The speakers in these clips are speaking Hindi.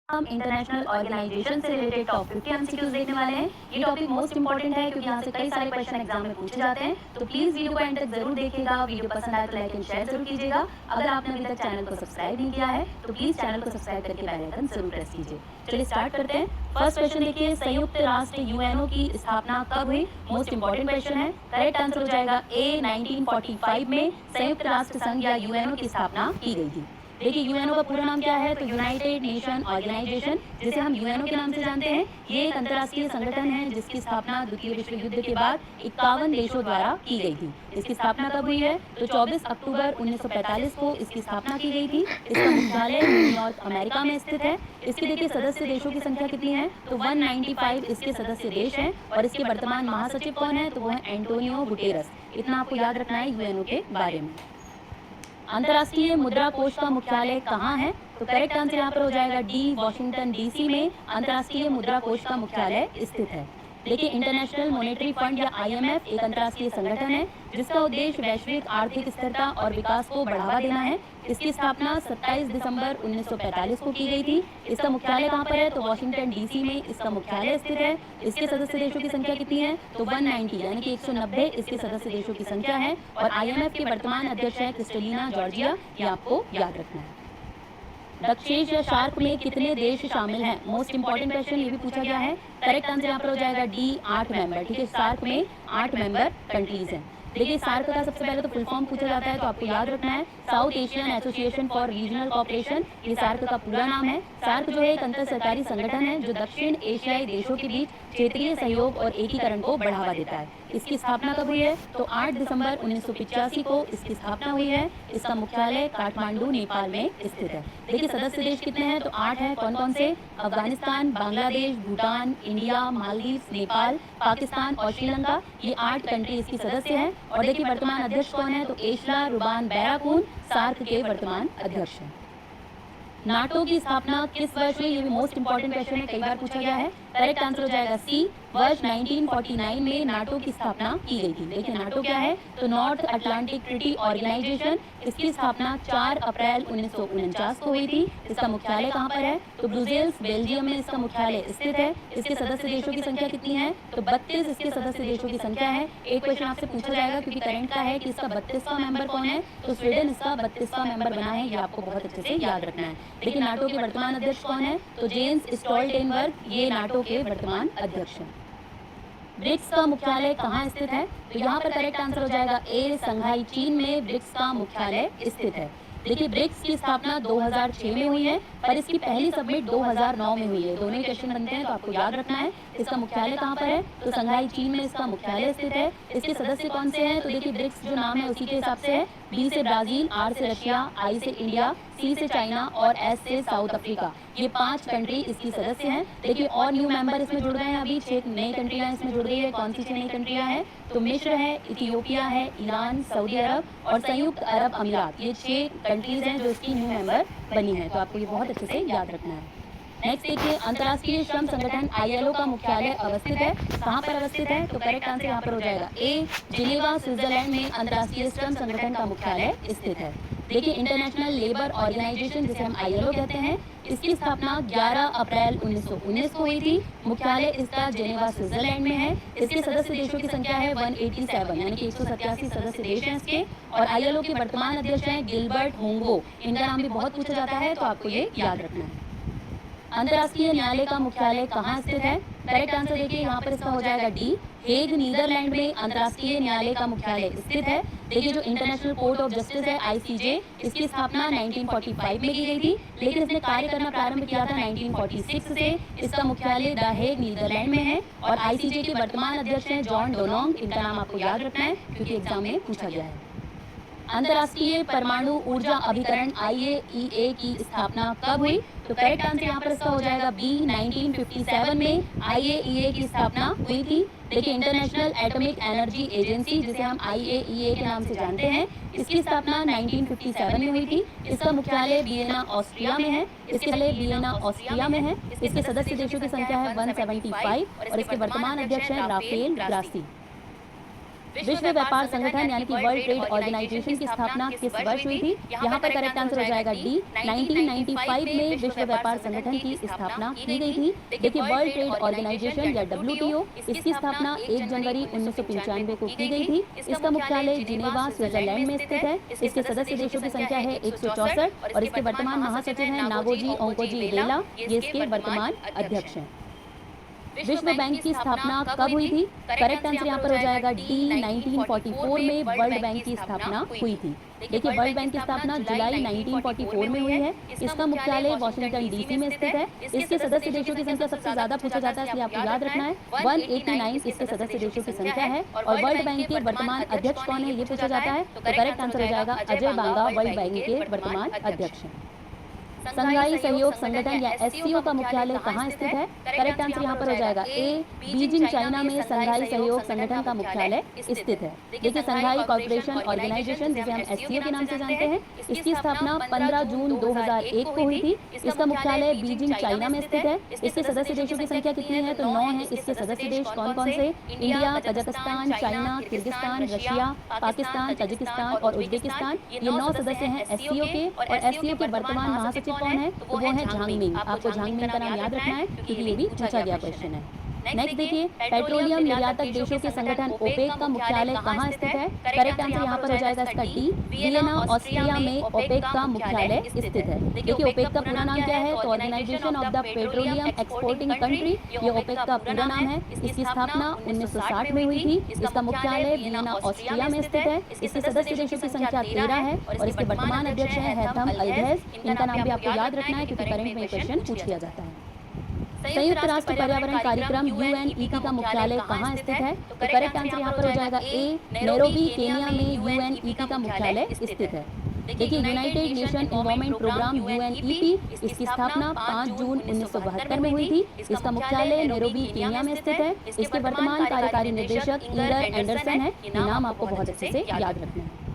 हम इंटरनेशनल ऑर्गेनाइजेशन से रिलेटेड टॉप 50 एमसीक्यूज देखने वाले हैं। ये टॉपिक मोस्ट इंपॉर्टेंट है क्योंकि यहाँ से कई सारे क्वेश्चन एग्जाम में पूछे जाते हैं। तो प्लीज वीडियो को एंड तक जरूर देखिएगा। वीडियो पसंद आए तो लाइक एंड शेयर जरूर कीजिएगा। अगर आपने अभी तक चैनल को सब्सक्राइब नहीं किया है तो प्लीज चैनल को सब्सक्राइब करके बेल आइकन जरूर प्रेस कीजिए। चलिए स्टार्ट करते हैं। फर्स्ट क्वेश्चन देखिए, संयुक्त राष्ट्र यूएनओ की स्थापना कब हुई? मोस्ट इंपॉर्टेंट क्वेश्चन है। करेक्ट आंसर हो जाएगा ए 1945 में संयुक्त राष्ट्र संघ या यूएनओ की स्थापना की गई थी। देखिए यूएनओ का पूरा नाम क्या है? तो यूनाइटेड नेशन ऑर्गेनाइजेशन, जिसे हम यूएनओ के नाम से जानते हैं। ये एक अंतर्राष्ट्रीय संगठन है जिसकी स्थापना द्वितीय विश्व युद्ध के बाद 51 देशों द्वारा की गई थी। इसकी स्थापना कब हुई है? तो 24 अक्टूबर 1945 को इसकी स्थापना की गई थी। इसका मुख्यालय न्यूयॉर्क अमेरिका में स्थित है। इसके देखिए सदस्य देशों की संख्या कितनी है? तो 195 इसके सदस्य देश हैं। और इसके वर्तमान महासचिव कौन है? तो वो है एंटोनियो गुटेरस। इतना आपको याद रखना है यूएनओ के बारे में। अंतर्राष्ट्रीय मुद्रा कोष का मुख्यालय कहाँ है? तो करेक्ट आंसर यहाँ पर हो जाएगा डी, वॉशिंगटन डीसी में अंतर्राष्ट्रीय मुद्रा कोष का मुख्यालय स्थित है। देखिए इंटरनेशनल मॉनेटरी फंड या आईएमएफ एक अंतर्राष्ट्रीय संगठन है जिसका उद्देश्य वैश्विक आर्थिक स्थिरता और विकास को बढ़ावा देना है। इसकी स्थापना 27 दिसंबर 1945 को की गई थी। इसका मुख्यालय कहाँ पर है? तो वॉशिंगटन डीसी में इसका मुख्यालय स्थित है। इसके सदस्य देशों की संख्या कितनी है? तो 190 यानी कि 190 इसके सदस्य देशों की संख्या है। और आईएमएफ के वर्तमान अध्यक्ष है क्रिस्टलिना जॉर्जिया। ये आपको याद रखना है। दक्षेश या शार्क में कितने देश शामिल हैं? मोस्ट इंपॉर्टेंट क्वेश्चन ये भी पूछा गया है। करेक्ट आंसर यहाँ पर हो जाएगा डी, 8 मेंबर। ठीक है, शार्क में 8 मेंबर कंट्रीज हैं। देखिए सार्क का सबसे पहले तो फुल फॉर्म पूछा जाता है, तो आपको याद रखना है south Asian association for regional cooperation. ये सार्क का पूरा नाम है। सार्क जो है एक अंतर सरकारी संगठन है जो दक्षिण एशियाई देशों के बीच क्षेत्रीय सहयोग और एकीकरण को बढ़ावा देता है। इसकी स्थापना कब हुई है? तो 8 दिसंबर 1985 को इसकी स्थापना हुई है। इसका मुख्यालय काठमांडू नेपाल में स्थित है। देखिए सदस्य देश कितने हैं? तो 8 हैं। कौन कौन से? अफगानिस्तान, बांग्लादेश, भूटान, इंडिया, मालदीव, नेपाल, पाकिस्तान और श्रीलंका। ये 8 कंट्री इसकी सदस्य हैं। और देखिए वर्तमान अध्यक्ष कौन है? तो एशला रुबान बैराकून सार्क के वर्तमान अध्यक्ष हैं। नाटो की स्थापना किस वर्ष हुई? ये भी मोस्ट इंपॉर्टेंट क्वेश्चन है, कई बार पूछा गया है। करेक्ट आंसर हो जाएगा सी, वर्ष 1949 में नाटो की स्थापना की गई थी। देखिए नाटो क्या है? तो नॉर्थ अटलांटिक ट्रीटी ऑर्गेनाइजेशन। इसकी स्थापना 4 अप्रैल 1949 को हुई थी। इसका मुख्यालय कहाँ पर है? तो ब्रुसेल्स बेल्जियम में इसका मुख्यालय स्थित है। इसके सदस्य देशों की संख्या कितनी है? तो 32 इसके सदस्य देशों की संख्या है। एक क्वेश्चन आपसे पूछा जाएगा क्योंकि करंट का है कि इसका 32वां मेंबर कौन है? तो स्वीडन इसका 32वां मेंबर बना है। ये आपको बहुत अच्छे से याद रखना है। लेकिन नाटो के वर्तमान अध्यक्ष कौन है? तो जेन्स स्टोल्टेनबर्ग ये नाटो के वर्तमान अध्यक्ष हैं। ब्रिक्स का मुख्यालय कहाँ स्थित है? तो यहाँ पर करेक्ट आंसर हो जाएगा ए, संघाई चीन में ब्रिक्स का मुख्यालय स्थित है। देखिए ब्रिक्स की स्थापना 2006 में हुई है पर इसकी पहली सबमिट 2009 में हुई है। दोनों ही क्वेश्चन बनते हैं तो आपको याद रखना है। इसका मुख्यालय कहाँ पर है? तो संघाई चीन में इसका मुख्यालय स्थित है। इसके सदस्य कौन से हैं? तो देखिए ब्रिक्स जो नाम है उसी के हिसाब से है। बी से ब्राजील, आर से रशिया, आई से इंडिया, सी से चाइना और एस से साउथ अफ्रीका। ये 5 कंट्री इसकी सदस्य हैं। देखिए और न्यू मेंबर इसमें जुड़ गए हैं। अभी 6 नई कंट्रियां इसमें जुड़ गई है। कौन सी 6 नई कंट्रियां हैं? तो मिस्र है, इथियोपिया है, ईरान, सऊदी अरब और संयुक्त अरब अमीरात। ये 6 कंट्रीज हैं जो इसकी न्यू मेंबर बनी है। तो आपको ये बहुत अच्छे से याद रखना है। नेक्स्ट देखिए, अंतर्राष्ट्रीय श्रम संगठन आईएलओ का मुख्यालय अवस्थित है। कहाँ पर अवस्थित है? तो करेक्ट आंसर यहाँ पर हो जाएगा ए, जिनेवा स्विट्जरलैंड में अंतर्राष्ट्रीय श्रम संगठन का मुख्यालय स्थित है। देखिए इंटरनेशनल लेबर ऑर्गेनाइजेशन जिसे हम आईएलओ कहते हैं, इसकी स्थापना 11 अप्रैल 1919 को हुई थी। मुख्यालय इसका जिनेवा स्विट्जरलैंड में है। इसके सदस्य देशों की संख्या है 187 यानी कि 187 सदस्य देश हैं इसके। और आईएलओ के वर्तमान अध्यक्ष हैं गिलबर्ट होंगो। इनका नाम भी बहुत पूछा जाता है तो आपको ये याद रखना है। अंतर्राष्ट्रीय न्यायालय का मुख्यालय कहाँ स्थित है? करेक्ट आंसर देखिए यहाँ पर इसका हो जाएगा डी, हेग नीदरलैंड में अंतर्राष्ट्रीय न्यायालय का मुख्यालय स्थित है। देखिए जो इंटरनेशनल कोर्ट ऑफ जस्टिस है आईसीजे, इसकी स्थापना 1945 में की गई थी लेकिन इसने कार्य करना प्रारंभ किया था 1946 से। इसका मुख्यालय द हेग नीदरलैंड में है। और आईसीजे के वर्तमान अध्यक्ष हैं जॉन डोनोंग। इनका नाम आपको याद रखना है क्योंकि एग्जाम में पूछा गया है। अंतर्राष्ट्रीय परमाणु ऊर्जा अभिकरण आईएईए की स्थापना कब हुई? तो करेक्ट आंसर यहाँ पर इसका हो जाएगा बी, 1957 में आईएईए की स्थापना हुई थी। देखिए इंटरनेशनल एटॉमिक एनर्जी एजेंसी जिसे हम आईएईए के नाम से जानते हैं, इसकी स्थापना 1957 में हुई थी। इसका मुख्यालय वियना ऑस्ट्रिया में है। इसके पहले वियना ऑस्ट्रिया में है। इसके सदस्य देशों की संख्या है 175 और इसके वर्तमान अध्यक्ष हैं राफेल ग्रासी। विश्व व्यापार संगठन यानी कि वर्ल्ड ट्रेड ऑर्गेनाइजेशन की स्थापना किस वर्ष हुई थी? यहाँ पर करेक्ट आंसर हो जाएगा डी। 1995 में विश्व व्यापार संगठन की स्थापना की गई थी। देखिए वर्ल्ड ट्रेड ऑर्गेनाइजेशन या WTO इसकी स्थापना 1 जनवरी 1995 को की गई थी। इसका मुख्यालय जिनेवा स्विट्जरलैंड में स्थित है। इसके सदस्य देशों की संख्या है 164 और इसके वर्तमान महासचिव हैं नागोजी ओंकोजी इडेला। ये इसके वर्तमान अध्यक्ष हैं। विश्व बैंक की स्थापना कब हुई थी? करेक्ट आंसर यहाँ पर हो जाएगा डी। 1944 में वर्ल्ड बैंक की स्थापना हुई थी। देखिए वर्ल्ड बैंक की स्थापना जुलाई 1944 में हुई है। इसका मुख्यालय वॉशिंगटन DC में स्थित है। इसके सदस्य देशों की संख्या सबसे ज्यादा पूछा जाता है, इसलिए आपको याद रखना है 189 इसके सदस्य देशों की संख्या है। और वर्ल्ड बैंक के वर्तमान अध्यक्ष कौन है, ये पूछा जाता है, तो करेक्ट आंसर हो जाएगा अजय बांगा वर्ल्ड बैंक के वर्तमान अध्यक्ष हैं। संघाई सहयोग संगठन या SCO का मुख्यालय कहाँ स्थित है? करेक्ट आंसर यहाँ पर हो जाएगा ए। बीजिंग चाइना में संघाई सहयोग संगठन का मुख्यालय स्थित है। देखिए संघाई कॉर्पोरेशन ऑर्गेनाइजेशन जिसे हम SCO के नाम से जानते हैं, इसकी स्थापना 15 जून 2001 को हुई थी। इसका मुख्यालय बीजिंग चाइना में स्थित है। इसके सदस्य देशों की संख्या कितनी है? तो 9 है इसके सदस्य देश। कौन कौन से? India, Kazakhstan, China, Kyrgyzstan, Russia, Pakistan, Tajikistan और उज्बेकिस्तान। ये 9 सदस्य हैं SCO के। और SCO के वर्तमान महासचिव कौन है? तो वो है झांग मिंग। आपको झांग मिंग का नाम याद रखना है क्योंकि ये भी पूछा गया क्वेश्चन है। नेक्स्ट देखिए पेट्रोलियम निर्यातक देशों के संगठन ओपेक का मुख्यालय कहाँ स्थित है? करेक्ट आंसर यहाँ पर हो जाएगा इसका डी। वियना ऑस्ट्रिया में ओपेक का मुख्यालय स्थित है। देखिए ओपेक का पूरा नाम क्या है? तो organisation of the petroleum exporting country, ये ओपेक का पूरा नाम है। इसकी स्थापना 1960 में हुई थी। इसका मुख्यालय वियना ऑस्ट्रिया में स्थित है। इसके सदस्य देशों की संख्या 13 है और इसके वर्तमान अध्यक्ष है हैथम अल्घैज। इनका नाम भी आपको याद रखना है क्योंकि करंट में क्वेश्चन पूछ लिया जाता है। संयुक्त राष्ट्र पर्यावरण कार्यक्रम UNEP का मुख्यालय कहाँ स्थित है? तो करेक्ट आंसर यहाँ पर हो जाएगा ए। नैरोबी केनिया में UNEP का मुख्यालय स्थित है। देखिए United Nation environment programme UNEP इसकी स्थापना 5 जून 1972 में हुई थी। इसका मुख्यालय नैरोबी केनिया में स्थित है। इसके वर्तमान कार्यकारी निदेशक इंगर एंडरसन है। ये नाम आपको बहुत अच्छे से याद रखना है।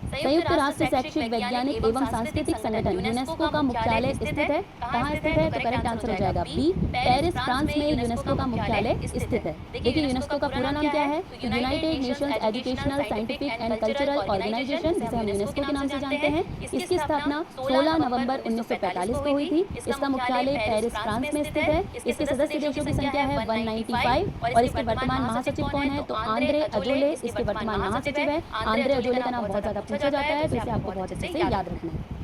संयुक्त राष्ट्र शैक्षिक वैज्ञानिक एवं सांस्कृतिक संगठन यूनेस्को का मुख्यालय स्थित है। कहाँ स्थित है? तो करेक्ट आंसर हो जाएगा बी। पेरिस फ्रांस में यूनेस्को का मुख्यालय स्थित है। देखिए यूनेस्को का पूरा नाम क्या है? United Nations educational scientific and cultural organisation जिसे हम यूनेस्को के नाम से जानते हैं। इसकी स्थापना 16 नवंबर 1945 को हुई थी। इसका मुख्यालय पेरिस फ्रांस में स्थित है। इसके सदस्य देशों की संख्या है 195 और इसके वर्तमान महासचिव कौन है? तो आंद्रे अजोले इसके वर्तमान महासचिव है। आंद्रे अजोले का नाम बहुत ज्यादा पूछा जाता है तो इसे आपको बहुत अच्छे से याद रखना है।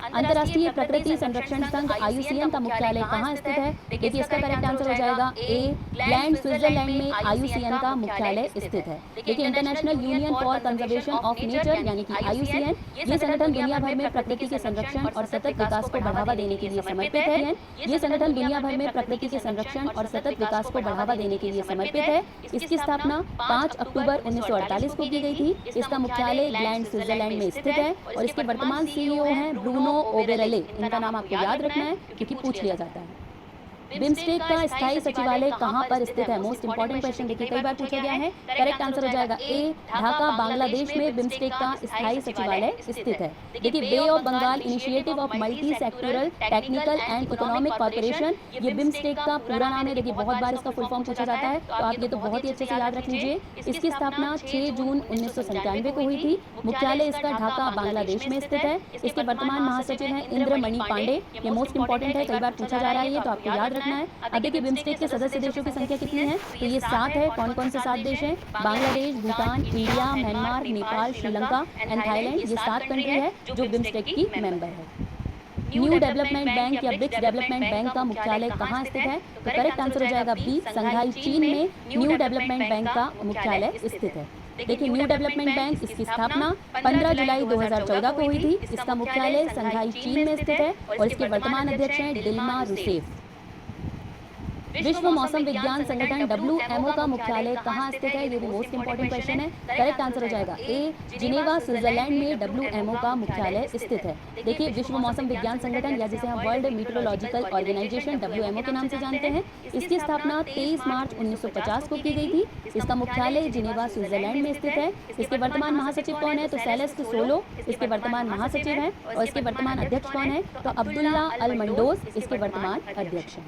अंतर्राष्ट्रीय प्रकृति संरक्षण संघ IUCN का मुख्यालय कहाँ स्थित है? देखिए इसका करेक्ट आंसर हो जाएगा ए। लैंड स्विट्जरलैंड में IUCN का मुख्यालय स्थित है। देखिए international union for conservation of nature यानी कि IUCN ये संगठन दुनिया भर में प्रकृति के संरक्षण और सतत विकास को बढ़ावा देने के लिए समर्पित है। ये संगठन दुनिया भर में प्रकृति के संरक्षण और सतत विकास को बढ़ावा देने के लिए समर्पित है। इसकी स्थापना 5 अक्टूबर 1948 को की गई थी। इसका मुख्यालय लैंड स्विट्जरलैंड में स्थित है और इसके वर्तमान CEO हैं ब्रूनो ओबेरले। इनका नाम आपको याद रखना है क्योंकि पूछ लिया जाता है। बिम्स्टेक का स्थायी सचिवालय कहाँ पर स्थित है? मोस्ट इंपॉर्टेंट क्वेश्चन देखिए कई बार पूछा गया है। करेक्ट आंसर हो जाएगा ए। ढाका बांग्लादेश में बिम्स्टेक का स्थायी सचिवालय स्थित है। देखिए Bay of Bengal initiative of multi sectoral technical and economic corporation ये बिम्स्टेक का पूरा नाम है। देखिए बहुत बार इसका फुल फॉर्म पूछा जाता है तो आप ये तो बहुत ही अच्छे से याद रख लीजिए। इसकी स्थापना 6 जून 1997 को हुई थी। मुख्यालय इसका ढाका बांग्लादेश में स्थित है। इसके वर्तमान महासचिव हैं इंद्रमणि पांडे। ये मोस्ट इंपॉर्टेंट है, कई बार पूछा जा रहा है ये तो आपको याद रखना है। अब देखिए बिम्स्टेक के सदस्य देशों की संख्या कितनी है? तो ये 7 है। कौन कौन से 7 देश हैं? Bangladesh, Bhutan, India, Myanmar, Nepal, Sri Lanka and Thailand. ये 7 कंट्री है जो बिम्स्टेक की मेंबर है। न्यू डेवलपमेंट बैंक या ब्रिक्स डेवलपमेंट बैंक का मुख्यालय कहाँ स्थित है? तो करेक्ट आंसर हो जाएगा बी। संघाई चीन में न्यू डेवलपमेंट बैंक का मुख्यालय स्थित है। देखिए न्यू डेवलपमेंट बैंक इसकी स्थापना 15 जुलाई 2014 को हुई थी। इसका मुख्यालय संघाई चीन में स्थित है और इसके वर्तमान अध्यक्ष हैं दिल्मा रूसेफ। विश्व मौसम विज्ञान संगठन WMO का मुख्यालय कहाँ स्थित है? ये भी मोस्ट इंपॉर्टेंट क्वेश्चन है। करेक्ट आंसर हो जाएगा ए। जिनेवा स्विट्जरलैंड में WMO का मुख्यालय स्थित है। देखिए विश्व मौसम विज्ञान संगठन या जिसे हम वर्ल्ड मीटरोलॉजिकल ऑर्गेनाइजेशन WMO के नाम से जानते हैं, इसकी स्थापना 23 मार्च 1950 को की गई थी। इसका मुख्यालय जिनेवा स्विट्जरलैंड में स्थित है। इसके वर्तमान महासचिव कौन है? तो सेलेस्ट सोलो इसके वर्तमान महासचिव हैं और इसके वर्तमान अध्यक्ष कौन है? तो अब्दुल्ला अल मंडोस इसके वर्तमान अध्यक्ष हैं।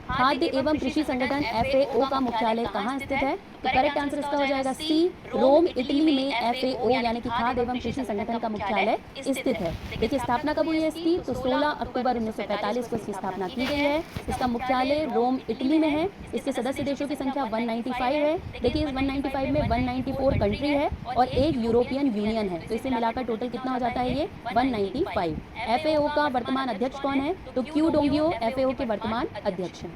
खाद्य एवं कृषि संगठन FAO का मुख्यालय कहाँ स्थित है? तो करेक्ट आंसर इसका हो जाएगा सी, रोम इटली में FAO यानी कि खाद्य एवं कृषि संगठन का मुख्यालय स्थित है। देखिए स्थापना कब हुई है इसकी? तो 16 अक्टूबर 1945 को इसकी स्थापना की गई है। इसका मुख्यालय रोम इटली में है। इसके सदस्य देशों की संख्या 195 है। देखिए इस 195 में 194 कंट्री है और एक यूरोपियन यूनियन है, तो इसे मिलाकर टोटल कितना हो जाता है ये 195। FAO का वर्तमान अध्यक्ष कौन है? तो क्यू डोंगियो FAO के वर्तमान अध्यक्ष हैं।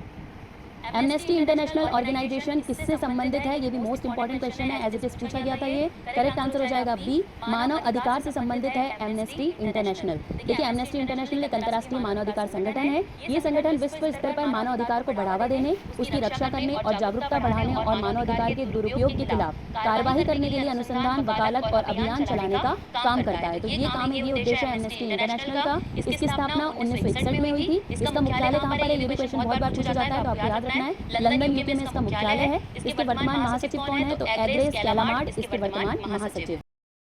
एमनेस्टी इंटरनेशनल ऑर्गेनाइजेशन किससे संबंधित है? ये भी मोस्ट इंपॉर्टेंट क्वेश्चन है, एज इट इज पूछा गया था ये। करेक्ट आंसर हो जाएगा बी, मानव अधिकार से संबंधित है एमनेस्टी इंटरनेशनल। देखिए एमनेस्टी इंटरनेशनल एक अंतर्राष्ट्रीय मानवाधिकार संगठन है। ये संगठन विश्व स्तर पर मानव अधिकार को बढ़ावा देने, उसकी रक्षा करने और जागरूकता बढ़ाने और मानवाधिकार के दुरुपयोग के खिलाफ कार्यवाही करने के लिए अनुसंधान, वकालत और अभियान चलाने का काम करता है। तो ये काम है, ये उद्देश्य है एमनेस्टी इंटरनेशनल का। इसकी स्थापना 1961 में हुई थी। इसका मुख्यालय कहाँ पर है? ये भी क्वेश्चन बहुत बार पूछा जाता है, तो आपको याद रखना है लंदन यूके में इसका मुख्यालय है। इसके वर्तमान महासचिव कौन है? तो एड्रेस कैलामार्ड इसके वर्तमान महासचिव।